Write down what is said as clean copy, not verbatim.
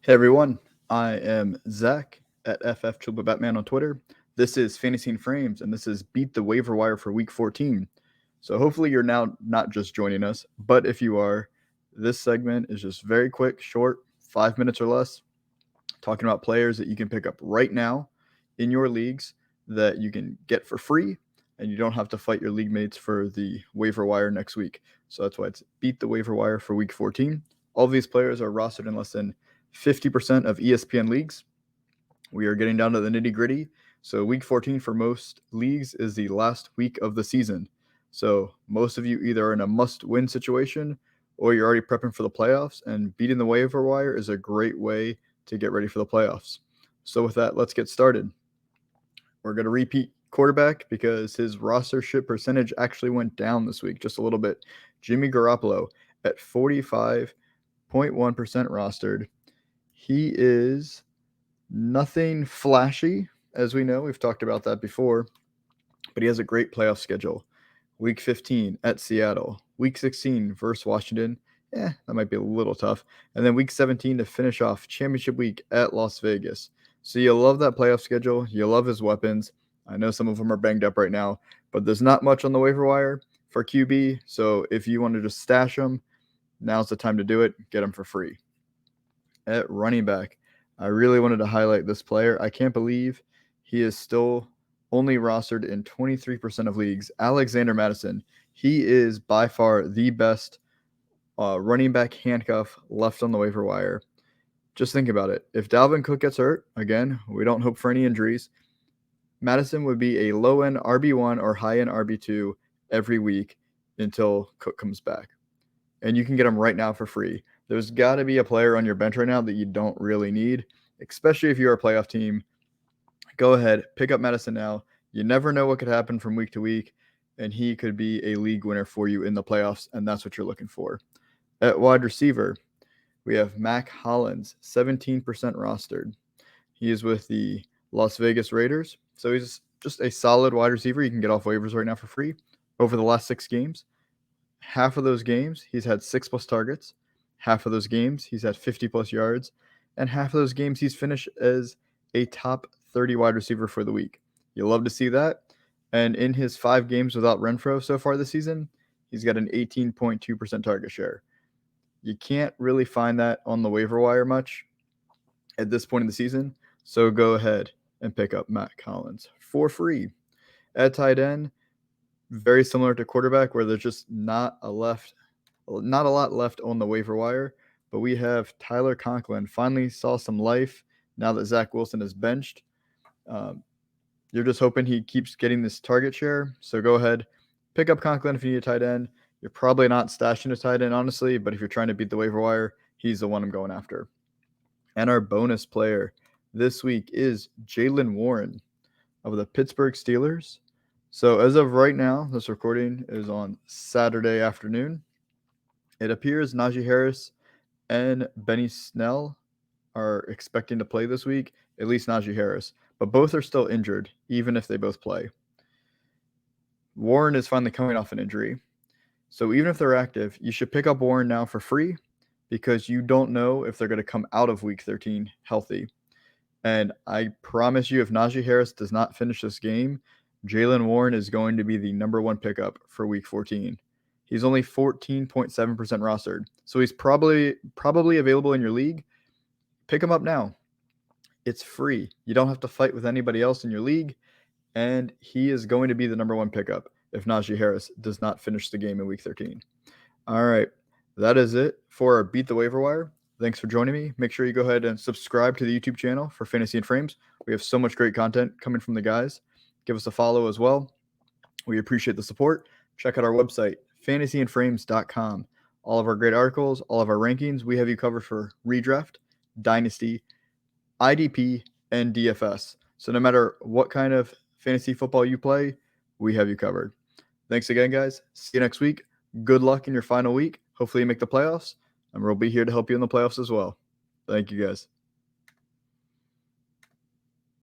Hey everyone, I am Zach at Batman on Twitter. This is Fantasy and Frames, and this is Beat the Waiver Wire for Week 14. So hopefully you're now not just joining us, but if you are, this segment is just very quick, short, 5 minutes or less, talking about players that you can pick up right now in your leagues that you can get for free, and you don't have to fight your league mates for the waiver wire next week. So that's why it's Beat the Waiver Wire for Week 14. All of these players are rostered in less than 50% of ESPN leagues. We are getting down to the nitty gritty. So, week 14 for most leagues is the last week of the season. So, most of you either are in a must win situation or you're already prepping for the playoffs, and beating the waiver wire is a great way to get ready for the playoffs. So, with that, let's get started. We're going to repeat quarterback because his rostership percentage actually went down this week just a little bit. Jimmy Garoppolo at 45.1% rostered. He is nothing flashy, as we know. We've talked about that before, but he has a great playoff schedule. Week 15 at Seattle. Week 16 versus Washington. That might be a little tough. And then week 17 to finish off championship week at Las Vegas. So you love that playoff schedule. You love his weapons. I know some of them are banged up right now, but there's not much on the waiver wire for QB. So if you want to just stash them, now's the time to do it. Get them for free. At running back, I really wanted to highlight this player. I can't believe he is still only rostered in 23% of leagues. Alexander Mattison. He is by far the best running back handcuff left on the waiver wire. Just think about it. If Dalvin Cook gets hurt, again, we don't hope for any injuries, Mattison would be a low-end RB1 or high-end RB2 every week until Cook comes back. And you can get him right now for free. There's got to be a player on your bench right now that you don't really need, especially if you're a playoff team. Go ahead, pick up Mattison now. You never know what could happen from week to week, and he could be a league winner for you in the playoffs, and that's what you're looking for. At wide receiver, we have Mac Hollins, 17% rostered. He is with the Las Vegas Raiders, so he's just a solid wide receiver. You can get off waivers right now for free. Over the last 6 games, half of those games, he's had 6+ targets. Half of those games, he's had 50+ yards. And half of those games, he's finished as a top 30 wide receiver for the week. You'll love to see that. And in his 5 games without Renfro so far this season, he's got an 18.2% target share. You can't really find that on the waiver wire much at this point in the season. So go ahead and pick up Matt Collins for free. At tight end, very similar to quarterback, where there's just not a lot left on the waiver wire. But we have Tyler Conklin finally saw some life now that Zach Wilson is benched. You're just hoping he keeps getting this target share. So go ahead, pick up Conklin if you need a tight end. You're probably not stashing a tight end, honestly, but if you're trying to beat the waiver wire, he's the one I'm going after. And our bonus player this week is Jaylen Warren of the Pittsburgh Steelers. So as of right now, this recording is on Saturday afternoon. It appears Najee Harris and Benny Snell are expecting to play this week, at least Najee Harris, but both are still injured, even if they both play. Warren is finally coming off an injury. So even if they're active, you should pick up Warren now for free because you don't know if they're going to come out of week 13 healthy. And I promise you, if Najee Harris does not finish this game, Jaylen Warren is going to be the number 1 pickup for week 14. He's only 14.7% rostered. So he's probably available in your league. Pick him up now. It's free. You don't have to fight with anybody else in your league. And he is going to be the number 1 pickup if Najee Harris does not finish the game in week 13. All right. That is it for our Beat the Waiver Wire. Thanks for joining me. Make sure you go ahead and subscribe to the YouTube channel for Fantasy and Frames. We have so much great content coming from the guys. Give us a follow as well. We appreciate the support. Check out our website, fantasyandframes.com. All of our great articles, all of our rankings, we have you covered for Redraft, Dynasty, IDP, and DFS. So no matter what kind of fantasy football you play, we have you covered. Thanks again, guys. See you next week. Good luck in your final week. Hopefully you make the playoffs, and we'll be here to help you in the playoffs as well. Thank you, guys.